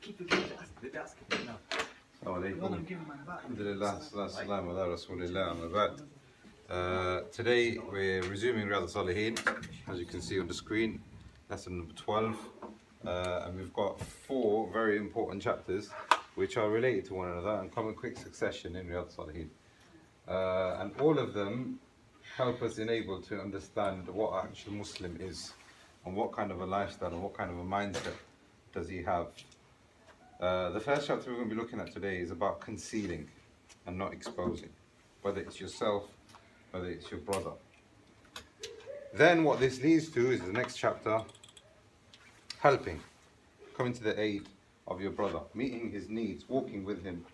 Today we're resuming Riyadh as-Saaleheen, as you can see on the screen, lesson number 12, and we've got 4 very important chapters which are related to one another and come in quick succession in Riyadh as-Saaleheen, and all of them help us enable to understand what an actual Muslim is and what kind of a lifestyle and what kind of a mindset does he have. The first chapter we're going to be looking at today is about concealing and not exposing, whether it's yourself, whether it's your brother. Then what this leads to is the next chapter, helping, coming to the aid of your brother, meeting his needs, walking with him.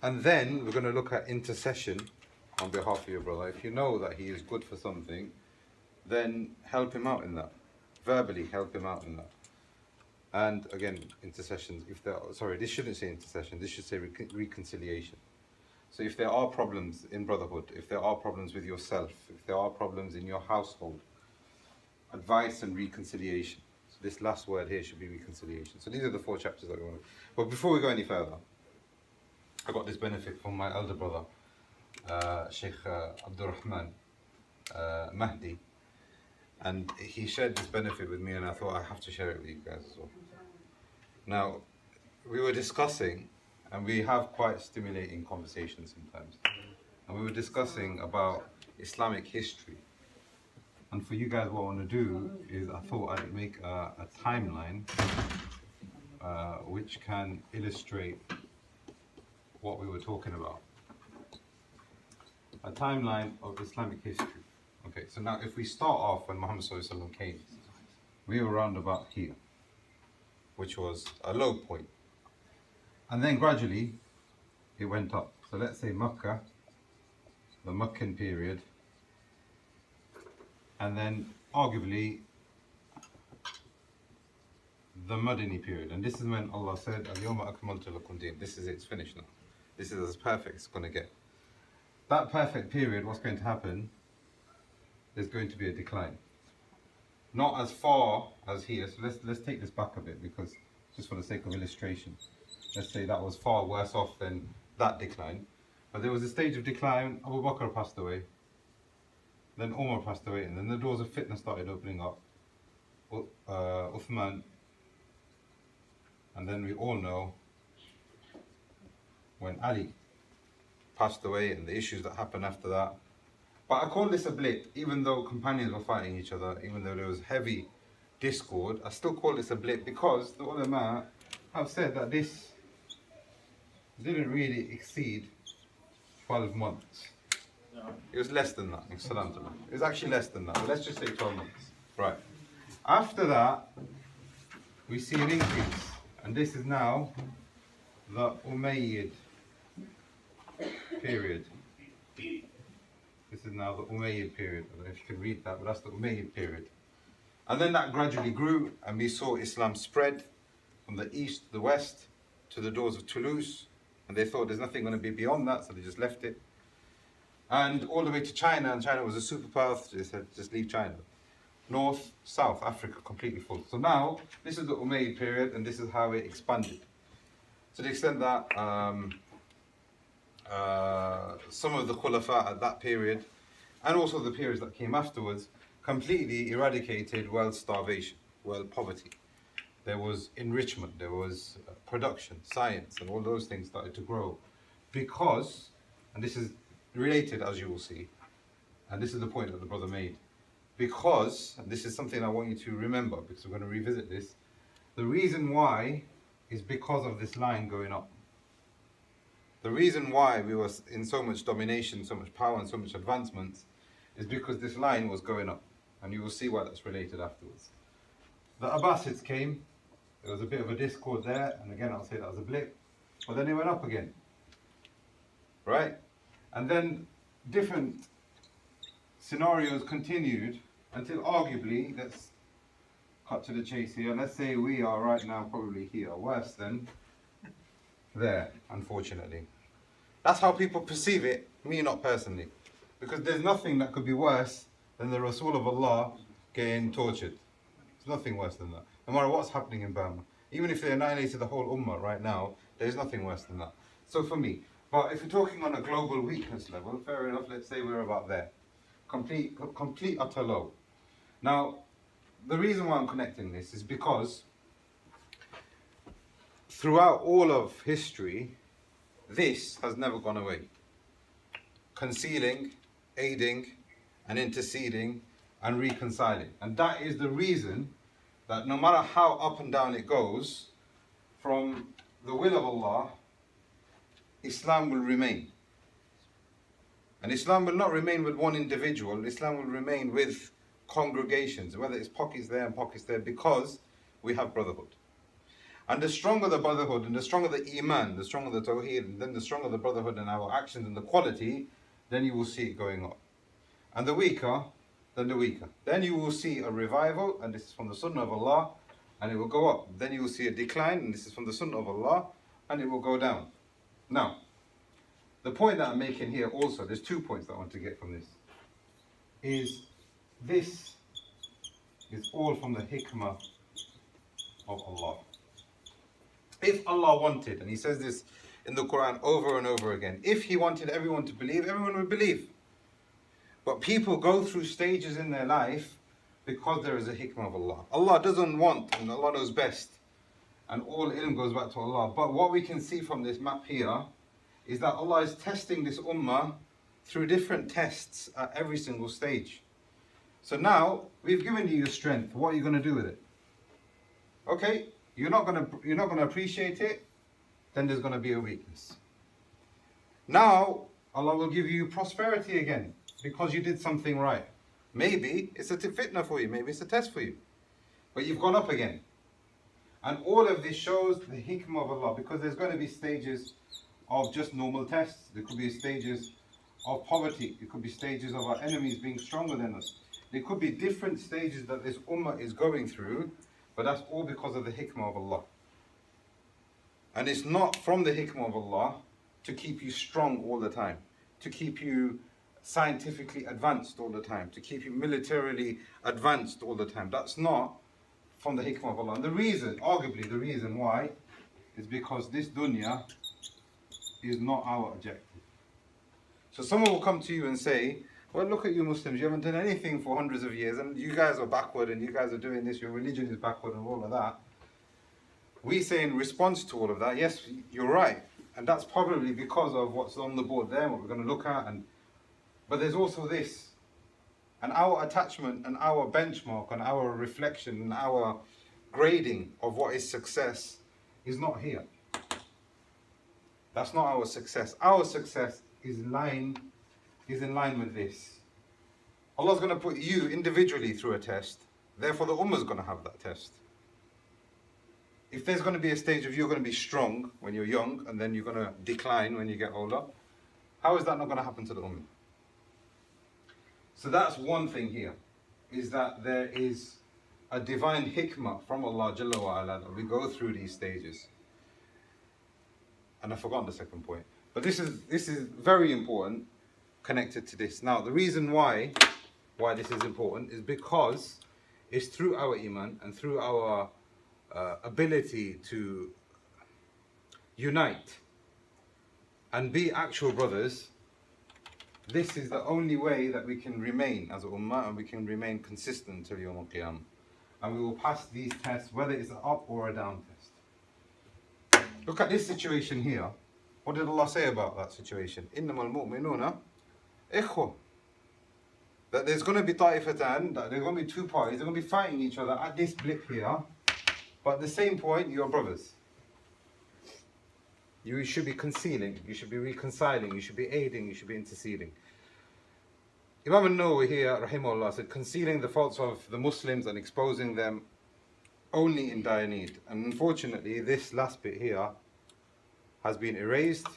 And then we're going to look at intercession on behalf of your brother. If you know that he is good for something, then help him out in that. Verbally help him out in that. And again, intercessions, if there, sorry, this shouldn't say intercession, this should say reconciliation. So if there are problems in brotherhood, if there are problems with yourself, if there are problems in your household, advice and reconciliation. So this last word here should be reconciliation. So these are the 4 chapters that we want to. But before we go any further, I got this benefit from my elder brother, Sheikh Abdul Rahman Mahdi. And he shared this benefit with me, and I thought I have to share it with you guys as well. Now, we were discussing, and we have quite stimulating conversations sometimes, and we were discussing about Islamic history. And for you guys, what I want to do is I thought I'd make a timeline which can illustrate what we were talking about. A timeline of Islamic history. Okay, so now if we start off when Muhammad came, we were around about here, which was a low point. And then gradually it went up. So let's say Makkah, the Meccan period, and then arguably the Madani period. And this is when Allah said, Al-Yawma akmaltu lakum din. This is it, it's finished now. This is as perfect as it's going to get. That perfect period, what's going to happen? There's going to be a decline. Not as far as here, so let's take this back a bit, because just for the sake of illustration, let's say that was far worse off than that decline. But there was a stage of decline. Abu Bakr passed away, then Umar passed away, and then the doors of fitna started opening up. Uthman, and then we all know when Ali passed away and the issues that happened after that. But I call this a blip, even though companions were fighting each other, even though there was heavy discord, I still call this a blip because the ulama have said that this didn't really exceed 12 months. It was less than that. It was actually less than that, but let's just say 12 months. Right. After that, we see an increase, and this is now the Umayyad period. This is now the Umayyad period. I don't know if you can read that, but that's the Umayyad period. And then that gradually grew, and we saw Islam spread from the east to the west to the doors of Toulouse. And they thought there's nothing going to be beyond that, so they just left it. And all the way to China, and China was a superpower, so they said just leave China. North, South, Africa completely full. So now, this is the Umayyad period, and this is how it expanded. To the extent that some of the Khulafa at that period, and also the periods that came afterwards, completely eradicated world starvation, world poverty. There was enrichment, there was production, science, and all those things started to grow. Because, and this is related as you will see, and this is the point that the brother made, because, and this is something I want you to remember, because we're going to revisit this, the reason why is because of this line going up. The reason why we were in so much domination, so much power and so much advancements is because this line was going up. And you will see why that's related afterwards. The Abbasids came, there was a bit of a discord there, and again I'll say that was a blip, but then it went up again. Right? And then different scenarios continued until arguably, let's cut to the chase here, let's say we are right now probably here, worse than there, unfortunately. That's how people perceive it, me not personally. Because there's nothing that could be worse than the Rasul of Allah getting tortured. There's nothing worse than that. No matter what's happening in Burma. Even if they annihilated the whole ummah right now, there's nothing worse than that. So for me, but if you're talking on a global weakness level, fair enough, let's say we're about there. Complete utter low. Now, the reason why I'm connecting this is because throughout all of history, this has never gone away. Concealing, aiding, and interceding, and reconciling. And that is the reason that no matter how up and down it goes, from the will of Allah, Islam will remain. And Islam will not remain with one individual, Islam will remain with congregations, whether it's pockets there and pockets there, because we have brotherhood. And the stronger the brotherhood, and the stronger the iman, the stronger the tawheed, and then the stronger the brotherhood and our actions and the quality, then you will see it going up. And the weaker, then the weaker. Then you will see a revival, and this is from the sunnah of Allah, and it will go up. Then you will see a decline, and this is from the sunnah of Allah, and it will go down. Now, the point that I'm making here also, there's 2 points that I want to get from this, is this is all from the hikmah of Allah. If Allah wanted, and He says this in the Quran over and over again, if He wanted everyone to believe, everyone would believe. But people go through stages in their life because there is a hikmah of Allah. Allah doesn't want, and Allah knows best, and all ilm goes back to Allah. But what we can see from this map here is that Allah is testing this ummah through different tests at every single stage. So now we've given you your strength. What are you going to do with it? Okay, you're not going to appreciate it. Then there's going to be a weakness. Now Allah will give you prosperity again because you did something right. Maybe it's a fitna for you. Maybe it's a test for you. But you've gone up again. And all of this shows the hikmah of Allah, because there's going to be stages of just normal tests. There could be stages of poverty. There could be stages of our enemies being stronger than us. There could be different stages that this ummah is going through, but that's all because of the hikmah of Allah. And it's not from the hikmah of Allah to keep you strong all the time, to keep you scientifically advanced all the time, to keep you militarily advanced all the time. That's not from the hikmah of Allah. And the reason, arguably the reason why, is because this dunya is not our objective. So someone will come to you and say, well, look at you Muslims, you haven't done anything for hundreds of years, and you guys are backward, and you guys are doing this, your religion is backward, and all of that. We say in response to all of that, yes, you're right. And that's probably because of what's on the board there, what we're going to look at. But there's also this. And our attachment and our benchmark and our reflection and our grading of what is success is not here. That's not our success. Our success is in line with this. Allah's going to put you individually through a test. Therefore, the ummah is going to have that test. If there's going to be a stage of you're going to be strong when you're young and then you're going to decline when you get older, how is that not going to happen to the ummah? So that's one thing here, is that there is a divine hikmah from Allah Jalla wa Ala that we go through these stages. And I've forgotten the second point. But this is very important, connected to this. Now, the reason why this is important is because it's through our iman and through our ability to unite and be actual brothers. This is the only way that we can remain as a ummah, and we can remain consistent until Yawm al-Qiyamah. And we will pass these tests, whether it's an up or a down test. Look at this situation here. What did Allah say about that situation? إِنَّمَا الْمُؤْمِنُونَ إِخْوَةٌ. That there's going to be ta'ifatan, that there's going to be two parties, they're going to be fighting each other at this blip here. But at the same point, you're brothers. You should be concealing, you should be reconciling, you should be aiding, you should be interceding. Imam al-Nawawi here, rahimahullah, said, concealing the faults of the Muslims and exposing them only in dire need. And unfortunately, this last bit here has been erased.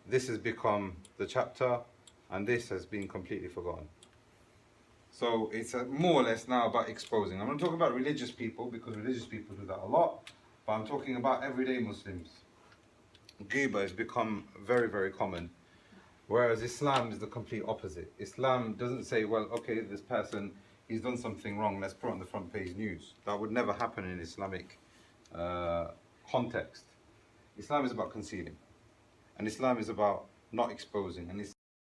This has become the chapter, and this has been completely forgotten. So it's more or less now about exposing. I'm not talking about religious people, because religious people do that a lot, but I'm talking about everyday Muslims. Ghiba has become very, very common, whereas Islam is the complete opposite. Islam doesn't say, well, okay, this person, he's done something wrong, let's put it on the front page news. That would never happen in Islamic context. Islam is about concealing, and Islam is about not exposing, and